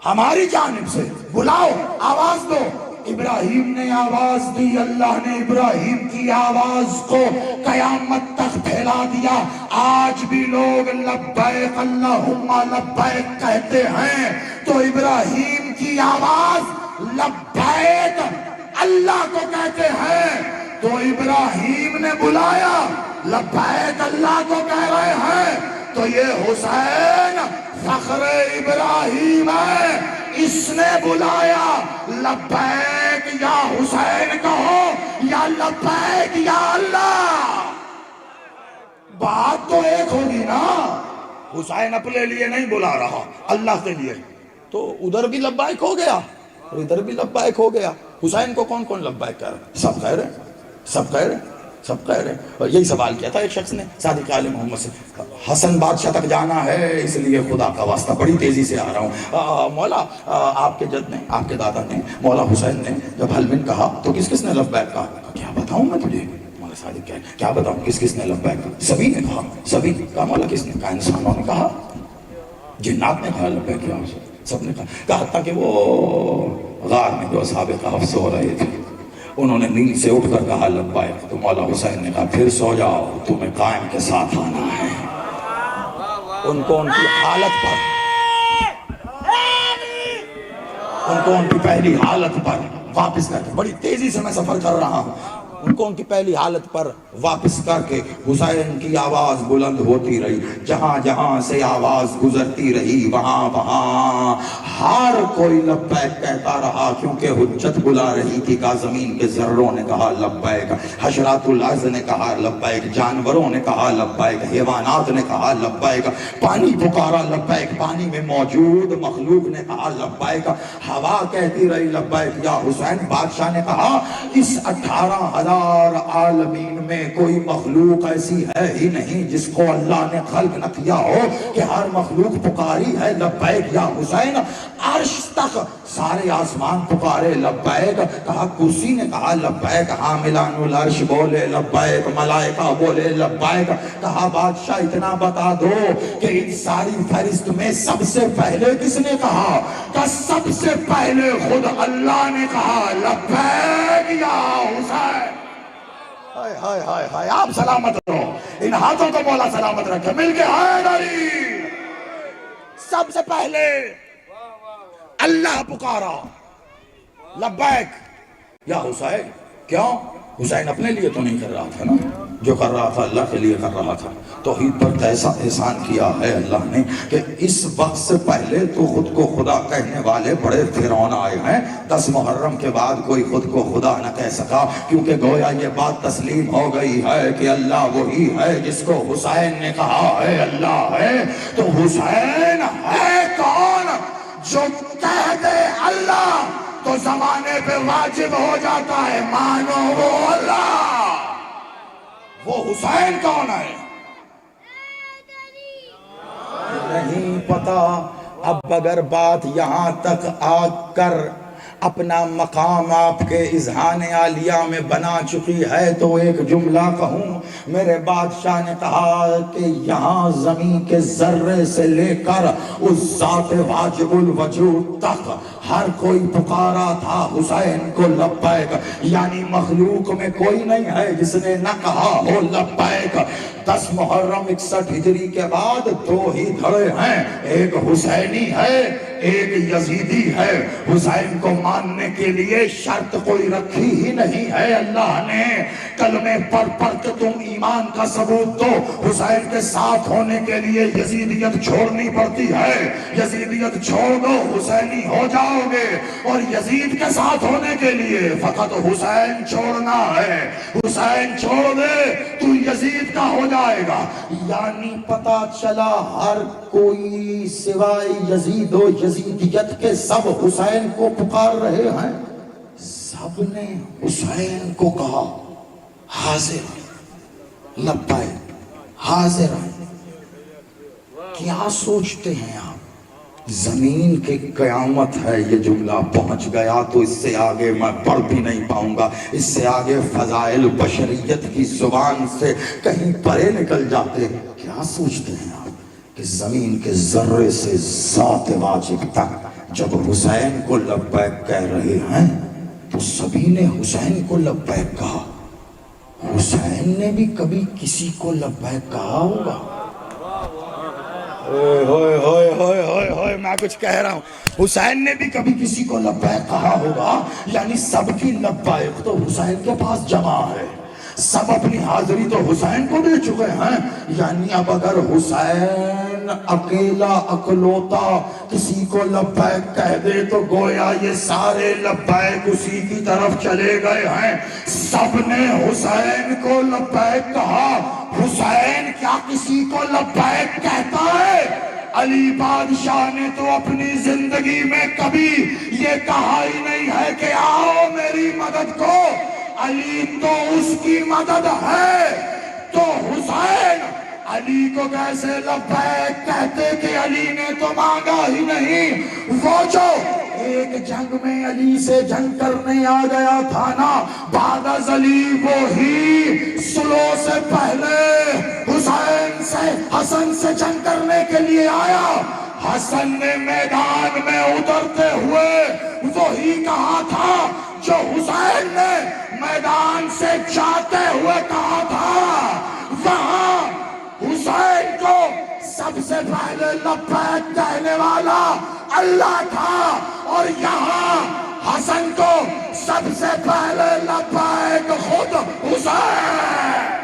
ہماری جانب سے بلاؤ، آواز دو۔ ابراہیم نے آواز دی، اللہ نے ابراہیم کی آواز کو قیامت تک پھیلا دیا۔ آج بھی لوگ لبیک اللہم لبیک کہتے ہیں تو ابراہیم کی آواز لبیک اللہ کو کہتے ہیں۔ تو ابراہیم نے بلایا، لبیک اللہ کو کہہ رہے ہیں، تو یہ حسین فخر ابراہیم ہے، اس نے بلایا لبیک یا حسین کہو یا لبیک یا اللہ۔ بات تو ایک ہوگی نا، حسین اپنے لیے نہیں بلا رہا، اللہ کے لیے، تو ادھر بھی لبیک ہو گیا اور ادھر بھی لبیک ہو گیا۔ حسین کو کون کون لبیک کر رہا ہے؟ سب خیر ہے، سب خیر ہے، سب خیر ہے۔ اور یہی سوال کیا تھا ایک شخص نے صادق آل محمد سے، حسن بادشاہ تک جانا ہے، اس لیے خدا کا واسطہ بڑی تیزی سے آ رہا ہوں۔ مولا آپ کے جد نے، آپ کے دادا نے، مولا حسین نے جب حلمن کہا تو کس کس نے لبیک کہا؟ کیا بتاؤں میں تجھے؟ مولا صادق کیا بتاؤں، کس کس نے لبیک کہا؟ سبھی نے کہا، سبھی نے کہا۔ مولا کس نے کہا؟ انسانوں نے کہا، جنات نے کہا لبیک کیا، سب نے کہا۔ حتیٰ کہ وہ غار میں جو اصحاب کہف سو رہے تھے، انہوں نے نیند سے اٹھ کر کہا لبیک، تو مولا حسین نے کہا پھر سو جاؤ، تمہیں قائم کے ساتھ آنا ہے۔ ان کو ان کی حالت پر، ان کو ان کی پہلی حالت پر واپس کر کے، بڑی تیزی سے میں سفر کر رہا ہوں، ان کو ان کی پہلی حالت پر واپس کر کے حسین کی آواز بلند ہوتی رہی۔ جہاں جہاں سے آواز گزرتی رہی، وہاں وہاں ہر کوئی لبیک کہتا رہا، کیونکہ حجت بلا رہی تھی۔ کا زمین کے ذروں نے کہا لبیک، حشرات الارض نے کہا لبیک، جانوروں نے کہا لبیک، حیوانات نے کہا لبیک، پانی پکارا لبیک، پانی میں موجود مخلوق نے کہا لبیک، ہوا کہتی رہی لبیک یا حسین۔ بادشاہ نے کہا اس 18,000 عالمین میں کوئی مخلوق ایسی ہے ہی نہیں جس کو اللہ نے خلق نہ کیا ہو کہ ہر مخلوق پکاری ہے لبیک یا حسین۔ عرش تک سارے آسمان پکارے لبیک، کہا کرسی نے کہا لبیک، حاملان العرش بولے لبیک، ملائکہ بولے لبیک۔ کہا بادشاہ اتنا بتا دو کہ ان ساری فہرست میں سب سے پہلے کس نے کہا؟ کہ سب سے پہلے خود اللہ نے کہا لبیک یا حسین۔ ہائے ہائے ہائے ہائے، آپ سلامت رہو، ان ہاتھوں کو مولا سلامت رکھے، مل کے حیدری۔ سب سے پہلے اللہ پکارا لبیک یا حسین۔ کیوں؟ حسین اپنے لیے تو نہیں کر رہا تھا نا، جو کر رہا تھا اللہ کے لیے کر رہا تھا۔ توحید پر ایسا احسان کیا ہے اللہ نے کہ اس وقت سے پہلے تو خود کو خدا کہنے والے بڑے فرعون آئے ہیں۔ 10 محرم کے بعد کوئی خود کو خدا نہ کہہ سکا، کیونکہ گویا یہ بات تسلیم ہو گئی ہے کہ اللہ وہی ہے جس کو حسین نے کہا ہے اللہ ہے۔ تو حسین ہے کون جو کہہ دے اللہ تو زمانے پہ واجب ہو جاتا ہے مانو وہ اللہ۔ وہ حسین کون ہے نہیں پتا۔ اب اگر بات یہاں تک آ کر اپنا مقام آپ کے اذہان عالیہ میں بنا چکی ہے تو ایک جملہ کہوں۔ میرے بادشاہ نے کہا کہ یہاں زمین کے ذرے سے لے کر اس ذات واجب الوجود تک ہر کوئی پکارا تھا حسین کو لبیک، یعنی مخلوق میں کوئی نہیں ہے جس نے نہ کہا ہو لبیک۔ 10 محرم 61 ہجری کے بعد 2 ہی دھڑے ہیں، ایک حسینی ہے ایک یزیدی ہے، حسین کو ماننے کے لیے شرط کوئی رکھی ہی نہیں ہے اللہ نے، کلمے پڑھ پڑھ کے تم ایمان کا ثبوت دو، حسین کے ساتھ ہونے کے لیے یزیدیت چھوڑنی پڑتی ہے، یزیدیت چھوڑ دو حسینی ہو جاؤ گے، اور یزید کے ساتھ ہونے کے لیے فقط حسین چھوڑنا ہے، حسین چھوڑ دے تو یزید کا ہو جائے گا۔ یعنی پتا چلا ہر کوئی سوائے یزید و یزیدیت کے سب حسین کو پکار رہے ہیں، سب نے حسین کو کہا حاضر لبیک حاضر۔ کیا سوچتے ہیں آپ؟ زمین کی قیامت ہے، یہ جملہ پہنچ گیا تو اس سے آگے میں پڑھ بھی نہیں پاؤں گا، اس سے آگے فضائل بشریت کی زبان سے کہیں پرے نکل جاتے۔ کیا سوچتے ہیں آپ کہ زمین کے ذرے سے ذات واجب تک جب حسین کو لبیک کہہ رہے ہیں تو سبھی نے حسین کو لبیک کہا؟ حسین نے بھی کبھی کسی کو لبیک کہا ہوگا؟ میں کچھ کہہ رہا ہوں، حسین نے بھی کبھی کسی کو لبیک کہا ہوگا؟ یعنی سب کی لبیک تو حسین کے پاس جمع ہے، سب اپنی حاضری تو حسین کو دے چکے ہیں، یعنی اب اگر حسین اکیلا اکلوتا کسی کو لبیک کہہ دے تو گویا یہ سارے لبیک اسی کی طرف چلے گئے ہیں، سب نے حسین کو لبیک کہا۔ حسین کیا کسی کو لبیک کہتا ہے؟ علی بادشاہ نے تو اپنی زندگی میں کبھی یہ کہا ہی نہیں ہے کہ آؤ میری مدد کو، علی تو اس کی مدد ہے، تو حسین علی کو کیسے لبیک کہتے کہ علی نے تو مانگا ہی نہیں؟ وہ جو ایک جنگ میں علی سے جنگ کرنے آ گیا تھا نا، بعد از علی وہی سلو سے پہلے حسین سے حسن سے جنگ کرنے کے لیے آیا، حسن نے میدان میں اترتے ہوئے وہی کہا تھا جو حسین نے میدان سے جاتے ہوئے کہا تھا۔ وہاں حسین کو سب سے پہلے لبیک کہنے والا اللہ تھا، اور یہاں حسن کو سب سے پہلے لبیک خود حسین۔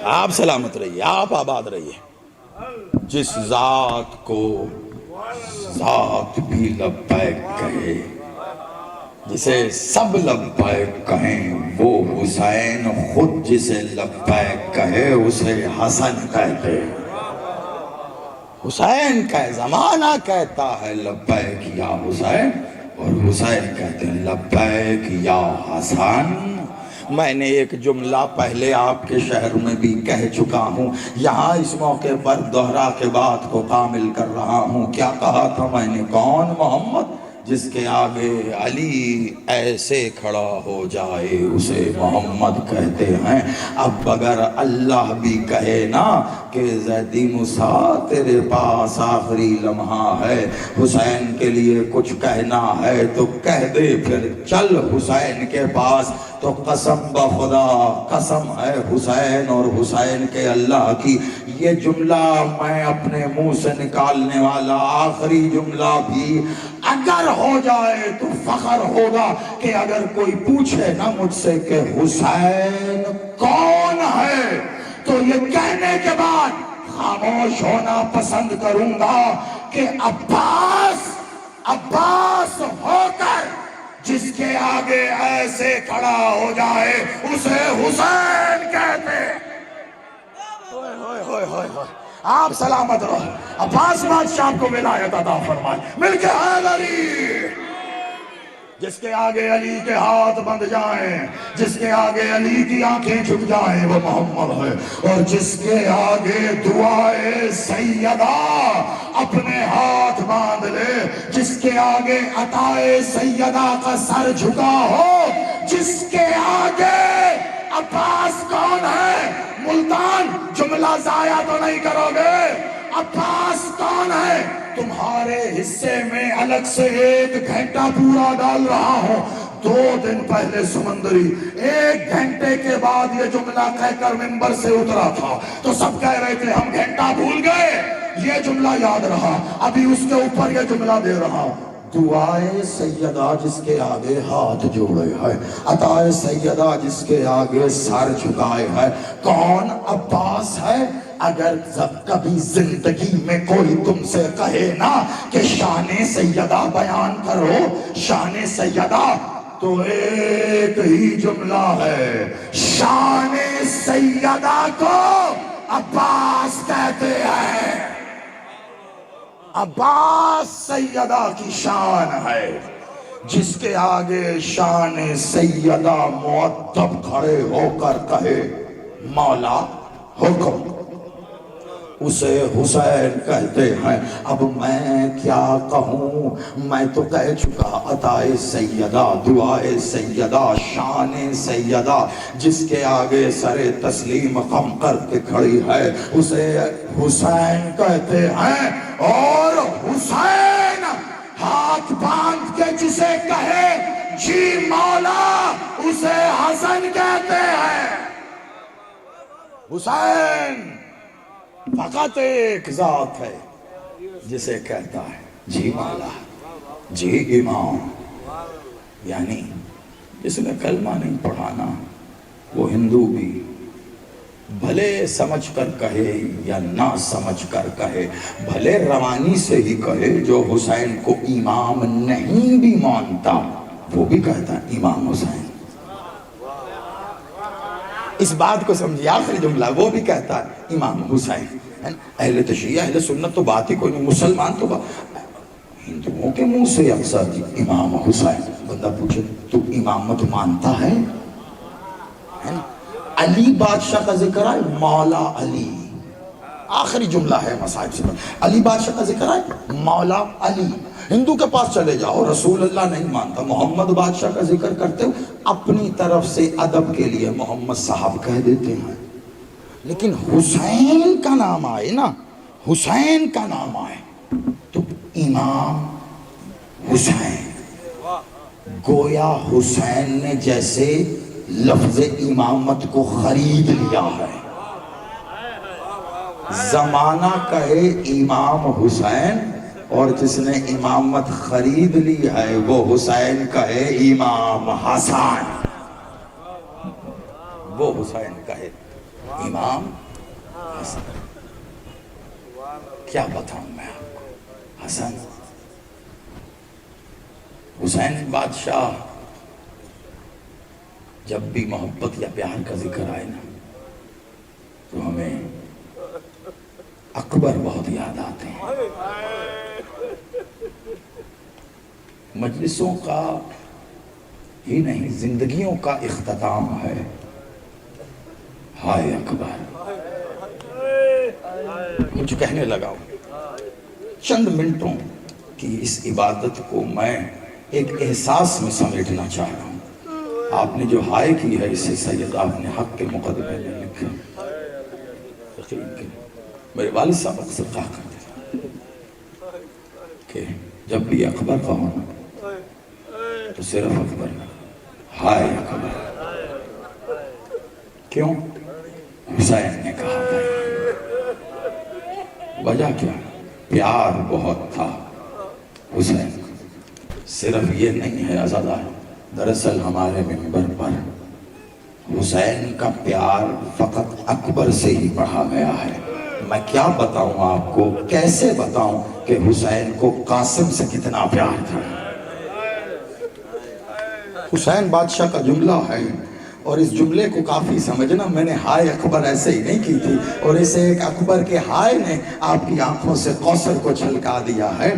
آپ سلامت رہیے، آپ آباد رہیے۔ جس ذات کو ذات بھی لبیک کہے، جسے سب لبیک کہیں، وہ حسین خود جسے لبیک کہے اسے حسن کہتے۔ حسین کا زمانہ کہتا ہے لبیک یا حسین، اور حسین کہتے ہیں لبیک یا حسن۔ میں نے ایک جملہ پہلے آپ کے شہر میں بھی کہہ چکا ہوں، یہاں اس موقع پر دوہرا کے بات کو کامل کر رہا ہوں۔ کیا کہا تھا میں نے؟ کون محمد؟ جس کے آگے علی ایسے کھڑا ہو جائے اسے محمد کہتے ہیں۔ اب اگر اللہ بھی کہے نا کہ زیدی موسیٰ تیرے پاس آخری لمحہ ہے، حسین کے لیے کچھ کہنا ہے تو کہہ دے، پھر چل حسین کے پاس، تو قسم بخدا قسم ہے حسین اور حسین کے اللہ کی، یہ جملہ میں اپنے منہ سے نکالنے والا آخری جملہ بھی اگر ہو جائے تو فخر ہوگا کہ اگر کوئی پوچھے نا مجھ سے کہ حسین کون ہے، تو یہ کہنے کے بعد خاموش ہونا پسند کروں گا کہ عباس ہو کر جس کے آگے ایسے کھڑا ہو جائے اسے حسین کہتے۔ آپ سلامت رہو، عباس بادشاہ کو ولایت عطا فرمائے، مل کے حیدری۔ جس کے آگے علی کے ہاتھ بند جائیں، جس کے آگے علی کی آنکھیں جھک جائیں وہ محمد ہے، اور جس کے آگے دعائے سیدہ اپنے ہاتھ باندھ لے، جس کے آگے عطائے سیدہ کا سر جھکا ہو، جس کے آگے عباس کون ہے؟ ملتان جملہ ضائع تو نہیں کرو گے؟ عباس کون ہے؟ تمہارے حصے میں الگ سے 1 گھنٹہ پورا ڈال رہا ہوں. 2 دن پہلے سمندری 1 گھنٹے کے بعد یہ جملہ کہہ کر منبر سے اترا تھا تو سب کہہ رہے تھے ہم گھنٹہ بھول گئے. یہ جملہ یاد رہا. ابھی اس کے اوپر یہ جملہ دے رہا ہوں. دعائے سیدہ جس کے آگے ہاتھ جوڑے ہے, عطائے سیدہ جس کے آگے سر جھکائے ہے. کون؟ عباس ہے. اگر کبھی زندگی میں کوئی تم سے کہے نا کہ شان سیدہ بیان کرو, شان سیدہ, تو ایک ہی جملہ ہے, شان سیدہ کو عباس کہتے ہیں. عباس سیدہ کی شان ہے. جس کے آگے شان سیدہ مؤدب کھڑے ہو کر کہے مولا حکم, اسے حسین کہتے ہیں. اب میں کیا کہوں, میں تو کہہ چکا. عطائے سیدہ, دعائے سیدہ, شان سیدہ جس کے آگے سر تسلیم خم کر کے کھڑی ہے اسے حسین کہتے ہیں. اور حسین ہاتھ باندھ کے جسے کہے جی مولا اسے حسن کہتے ہیں. حسین فقط ایک ذات ہے جسے کہتا ہے جی مولا, جی امام. یعنی جس نے کلمہ نہیں پڑھانا وہ ہندو بھی بھلے سمجھ کر کہے یا نہ سمجھ کر کہے, بھلے روانی سے ہی کہے, جو حسین کو امام نہیں بھی مانتا وہ بھی کہتا ہے امام حسین. اس بات کو سمجھے, آخری جملہ وہ بھی کہتا ہے امام حسین. اہل تشیع اہل سنت تو بات ہی کوئی نہیں, مسلمان تو ہندوؤں کے منہ سے اکثر امام حسین. بندہ پوچھے تو امامت مانتا ہے؟ علی بادشاہ کا ذکر ہے, مولا علی, آخری جملہ ہے مسائب سے. علی بادشاہ کا ذکر ہے, مولا علی. ہندو کے پاس چلے جاؤ, رسول اللہ نہیں مانتا. محمد بادشاہ کا ذکر کرتے ہو, اپنی طرف سے ادب کے لیے محمد صاحب کہہ دیتے ہیں. لیکن حسین کا نام آئے نا, حسین کا نام آئے تو امام حسین, گویا حسین نے جیسے لفظ امامت کو خرید لیا ہے. زمانہ کہے امام حسین, اور جس نے امامت خرید لی ہے وہ حسین کہے امام حسن. وہ حسین کہے امام حسن. کیا بتاؤں میں آپ کو, حسن حسین بادشاہ. جب بھی محبت یا پیار کا ذکر آئے نا تو ہمیں اکبر بہت یاد آتے ہیں. مجلسوں کا ہی نہیں, زندگیوں کا اختتام ہے ہائے اکبر. مجھے کہنے لگا چند منٹوں کی اس عبادت کو میں ایک احساس میں سمیٹنا چاہ رہا ہوں. آپ نے جو ہائے کی ہے اسے سید آپ نے حق کے مقدمے میں لکھا. میرے والد صاحب اکثر کہا کرتے کہ جب بھی اکبر کہو تو صرف اکبر ہائے اکبر. کیوں؟ حسین نے کہا تھا. وجہ کیا؟ پیار بہت تھا حسین. صرف یہ نہیں ہے عزادہ, دراصل ہمارے منبر پر حسین کا پیار فقط اکبر سے ہی پڑھا گیا ہے. میں کیا بتاؤں آپ کو, کیسے بتاؤں کہ حسین کو قاسم سے کتنا پیار تھا. حسین بادشاہ کا جملہ ہے, اور اس جملے کو کافی سمجھنا. میں نے ہائے اکبر ایسے ہی نہیں کی تھی, اور اسے ایک اکبر کے ہائے نے آپ کی آنکھوں سے کوثر کو چھلکا دیا ہے.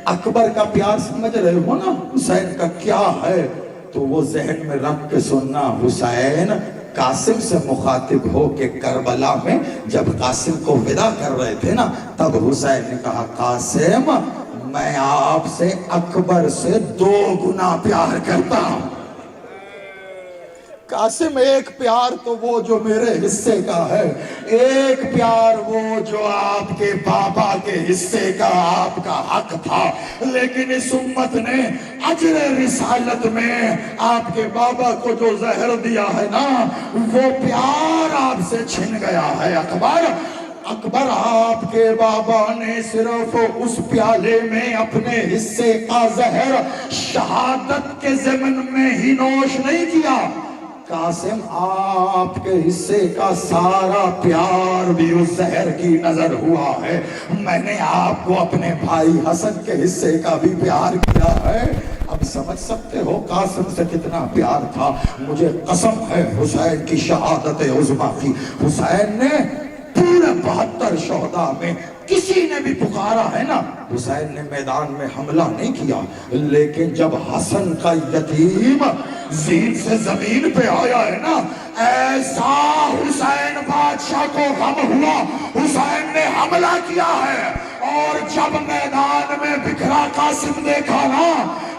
اکبر کا پیار سمجھ رہے ہو نا, حسین کا کیا ہے تو وہ ذہن میں رکھ کے سننا. حسین قاسم سے مخاطب ہو کے کربلا میں جب قاسم کو ودا کر رہے تھے نا, تب حسین نے کہا قاسم میں آپ سے اکبر سے 2 گنا پیار کرتا ہوں. قاسم ایک پیار تو وہ جو میرے حصے کا ہے، ایک پیار وہ جو آپ کے بابا کے حصے کا آپ کا حق تھا، لیکن اس امت نے اجر رسالت میں آپ کے بابا کو جو زہر دیا ہے نا، وہ پیار آپ سے چھن گیا ہے۔ اکبر آپ کے بابا نے صرف اس پیالے میں اپنے حصے کا زہر شہادت کے ضمن میں ہی نوش نہیں کیا، قاسم آپ کے حصے کا سارا پیار بھی اس زہر کی نظر ہوا ہے۔ میں نے آپ کو اپنے بھائی حسن کے حصے کا بھی پیار کیا ہے۔ اب سمجھ سکتے ہو قاسم سے کتنا پیار تھا۔ مجھے قسم ہے حسین کی شہادت عظمیٰ کی، حسین نے پورے 72 شہداء میں کسی نے بھی پکارا ہے نا، حسین نے میدان میں حملہ نہیں کیا، لیکن جب حسن کا یتیم زین سے زمین پہ آیا ہے نا، ایسا حسین بادشاہ کو غم ہوا، حسین نے حملہ کیا ہے۔ اور جب میدان میں بکھرا قاسم دیکھا نا،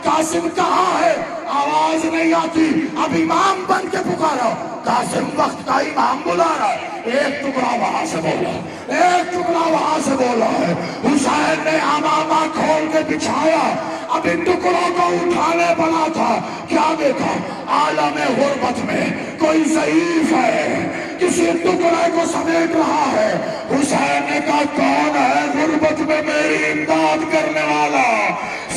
قاسم کہاں ہے؟ آواز نہیں آتی، اب امام بن کے پکارا، قاسم وقت کا امام بلا رہا ہے، ایک ٹکڑا وہاں سے بولا، ایک ٹکڑا وہاں سے بولا ہے۔ حسین نے امامہ کھول کے بچھایا، اب ان ٹکڑوں کو اٹھانے بنا تھا، کیا دیکھا؟ عالم غربت میں کوئی ضعیف ہے، کسی ٹکڑے کو سمیٹ رہا ہے۔ حسین نے کہا کون ہے غربت میں میری امداد کرنے والا؟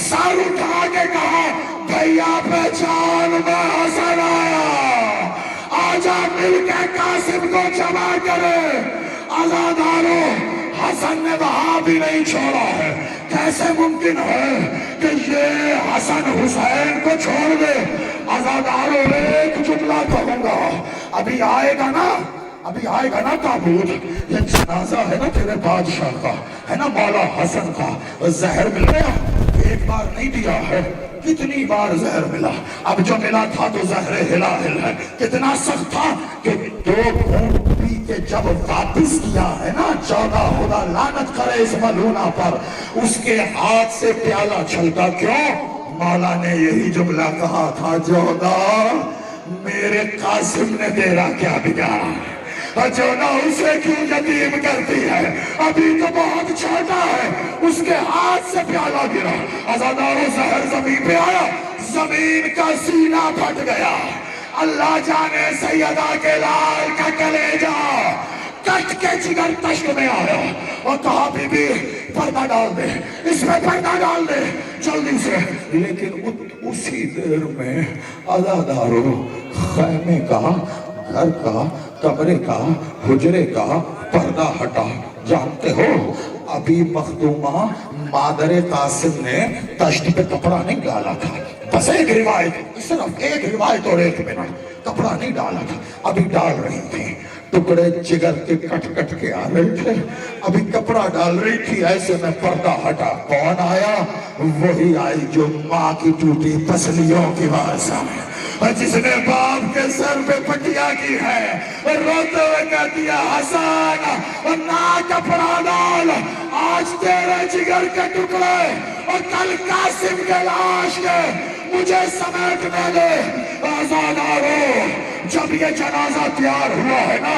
سر اٹھا کے کہا بھیا پہچان میں حسن آیا، آجا مل کے قاسم کو جمع کرے۔ آزادارو، حسن نے وہاں بھی نہیں چھوڑا ہے۔ کیسے ممکن ہے کہ یہ حسن حسین کو چھوڑ دے؟ آزادارو، ایک جملہ کہوں گا، ابھی آئے گا نا، ابھی آئے گا نا تابوت، یہ جنازہ ہے نا تیرے بادشاہ کا، ہے نا مولا حسن کا، زہر مل گیا، ایک بار نہیں دیا ہے، کتنی بار زہر ملا، اب جو ملا تھا تو زہر ہلال ہے، کتنا سخت تھا کہ 2 گھونٹ پی کے جب واپس کیا ہے نا، 14 خدا لعنت کرے اس ملونہ پر، اس کے ہاتھ سے پیالہ چھلکا، کیوں؟ مولا نے یہی جملہ کہا تھا، 14 میرے قاسم نے تیرا کیا بگاڑا، جو نہ اسے کیوں یتیم کرتی ہے، ابھی تو بہت چھوٹا ہے۔ اس کے ہاتھ سے پیالہ گرا، آزادارو زہر زمین پہ آیا، زمین کا سینہ پھٹ گیا۔ اللہ جانے سیدہ کے لال کا کلیجہ کٹ کے جگر تشت میں آیا اور کہا بی بی پردہ ڈال دے، اس میں پردہ ڈال دے جلدی سے۔ لیکن اسی دیر میں آزادارو خیمے کا، گھر کا، کمرے کا، حجرے کا پردہ ہٹا۔ جانتے ہو ابھی مخدومہ مادر قاسم نے تشت پہ کپڑا نہیں ڈالا تھا، بس ایک روایت، صرف ایک روایت اور 1 منٹ، کپڑا نہیں ڈالا تھا، ابھی ڈال رہی تھی، ٹکڑے جگر کے کٹ کٹ کے آ رہے تھے، ابھی کپڑا ڈال رہی تھی، ایسے میں پردہ ہٹا، کون آیا؟ وہی آئی جو ماں کی ٹوٹی پسلیوں کی آواز ہے، جس نے باپ کے سر پہ پٹیا کی ہے، روتے ہوئے کہتی ہے حسن نہ کپڑا ڈال، آج تیرے جگر کے ٹکڑے اور کل قاسم کے لاش کے مجھے سمیٹنے دے۔ آزادارو، جب یہ جنازہ تیار ہوا ہے نا،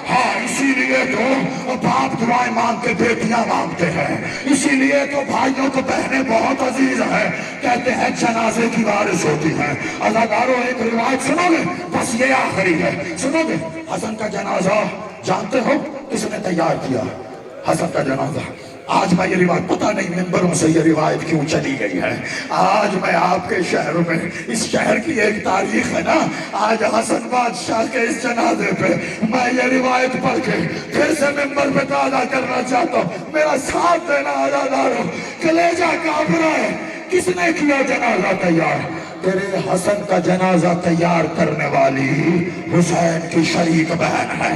ہاں اسی لیے تو باپ دعائیں مانگتے بیٹیاں مانگتے ہیں، اسی لیے تو بھائیوں کو بہنیں بہت عزیز ہیں، کہتے ہیں جنازے کی وارث ہوتی ہیں۔ آزادارو ایک روایت سنو گے، بس یہ آخری ہے، سنو گے؟ حسن کا جنازہ جانتے ہو کس نے تیار کیا؟ حسن کا جنازہ آج میں یہ روایت پتہ نہیں ممبروں سے یہ روایت کیوں چلی گئی ہے، آج میں آپ کے شہر میں، اس شہر کی ایک تاریخ ہے نا، آج حسن بادشاہ کے اس جنازے پہ میں یہ روایت پڑھ کے پھر سے ممبر پہ تازہ کرنا چاہتا ہوں، میرا ساتھ دینا آزادارو، کلیجہ کانپ رہا ہے۔ کس نے کیا جنازہ تیار؟ تیرے حسن کا جنازہ تیار کرنے والی حسین کی شریک بہن ہے،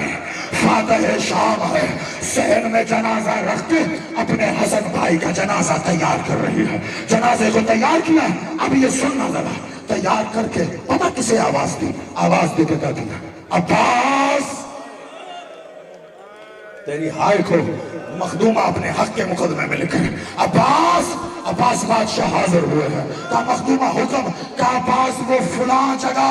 فاتح شام ہے، صحن میں جنازہ رکھ کے اپنے حسن بھائی کا جنازہ تیار کر رہی ہے۔ جنازے کو تیار کیا، اب یہ سننا ذرا، تیار کر کے پتہ کسے آواز دی؟ آواز دے کے کہا دیا عباس، تیری ہائے کو مخدومہ اپنے حق کے مقدمے میں لکھے، عباس۔ عباس بادشاہ حاضر ہوئے ہیں، کہا مخدومہ حکم، کہا عباس وہ فلاں جگہ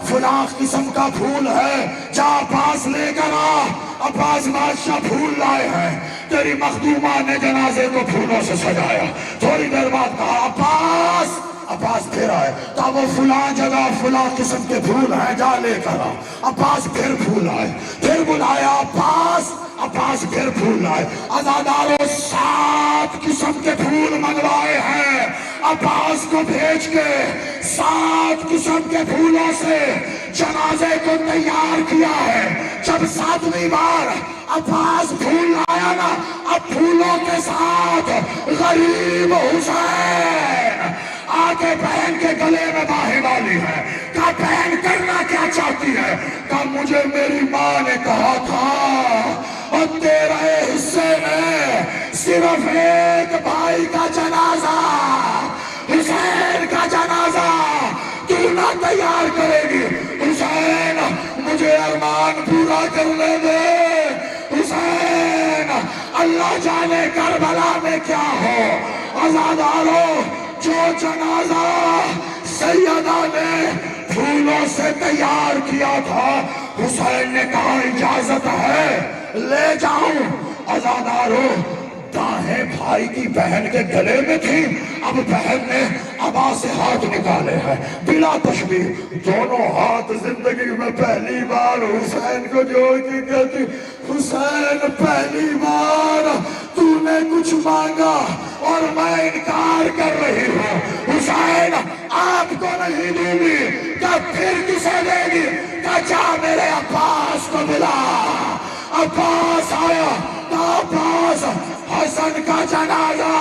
فلاں قسم کا پھول ہے، جا عباس لے کر آ۔ عباس بادشاہ پھول لائے ہیں، تیری مخدومہ نے جنازے کو پھولوں سے سجایا۔ تھوڑی دیر بعد کہا عباس، عباس پھر آئے، تو وہ فلاں جگہ فلاں قسم کے پھول ہیں، جا لے کر آ۔ عباس پھر پھول آئے، پھر بلایا عباس، عباس پھر پھول لائے۔ عزاداروں 7 قسم کے پھول منگوائے ہیں، عباس کو بھیج کے 7 قسم کے پھولوں سے جنازے کو تیار کیا ہے۔ جب 7ویں بار عباس پھول لایا نا، اب پھولوں کے ساتھ غریب حسین آگے بہن کے گلے میں باہیں والی ہے۔ کہا بہن کرنا کیا چاہتی ہے؟ کہا مجھے میری ماں نے کہا تھا اور تیرے حصے میں صرف ایک بھائی کا جنازہ، حسین کا جنازہ تو نہ تیار کرے گی۔ حسین مجھے ارمان پورا کرنے دے، حسین اللہ جانے کربلا میں کیا ہو۔ عزاداروں جو جنازہ سیدہ نے پھولوں سے تیار کیا تھا، حسین نے کہا اجازت ہے لے جاؤں۔ عزاداروں داہیں بھائی کی بہن کے گلے میں تھی، اب بہن نے عبا سے ہاتھ نکالے ہیں بلا تشبیہ، دونوں ہاتھ زندگی میں پہلی بار حسین کو جوڑ کے کہتی حسین پہلی بار تو نے کچھ مانگا اور میں انکار کر رہی ہوں، حسین آپ کو نہیں دوں گی، کیا پھر کسے دے گی؟ کیا جا میرے عباس کو بلا۔ عباس آیا، عباس حسن کا جنازہ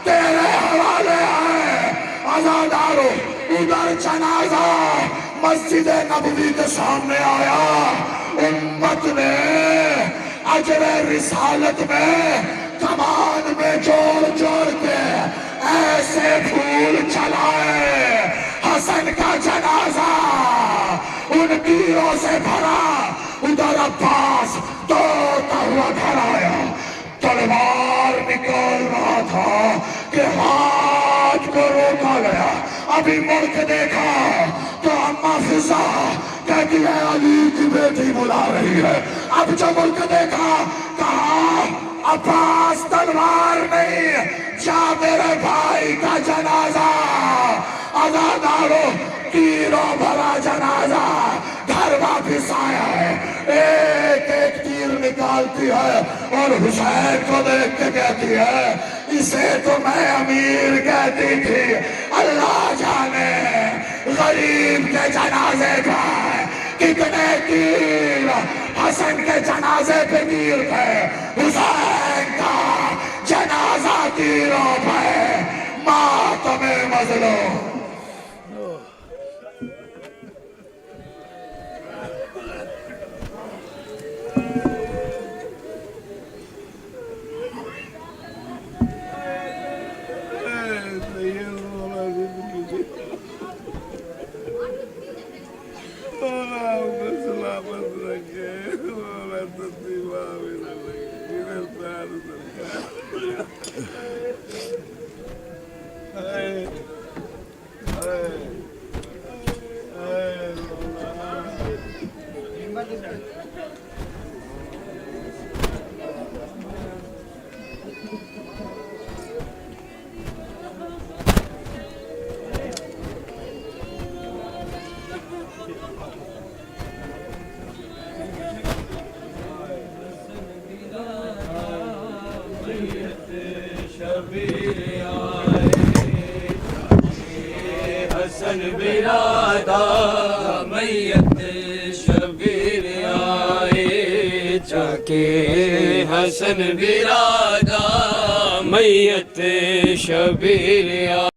تیرے حوالے ہے۔ عزادارو ادھر جنازہ مسجد نبوی کے سامنے آیا، امت نے اجر رسالت میں کمان میں جوڑ جوڑ کے ایسے پھول چلائے، حسن کا جنازہ ان تیروں سے بھرا، ادھر عباس دوڑتا ہوا گھر آیا، تلوار نکال رہا تھا کہ ہاتھ کو روکا گیا۔ ابھی مڑ کے دیکھا تو اماں فضا کہتی ہے علی کی بیٹی بلا رہی ہے۔ اب جب مڑ کے دیکھا کہا عباس تلوار نہیں، جا میرے بھائی کا جنازہ۔ عزادارو تیروں بھرا جنازہ گھر واپس آیا ہے، ایک ایک تیر نکالتی ہے اور حسین کو دیکھ کے کہتی ہے اسے تو میں امیر کہتی تھی، اللہ جانے غریب کے جنازے پر کتنے تیر حسن کے جنازے پہ تیر تھے، حسین کا جنازہ تیروں پہ ماتم مظلوم۔ حسن برادا میت شبیر آئے، چاکے حسن برادا میت شبیر آئے۔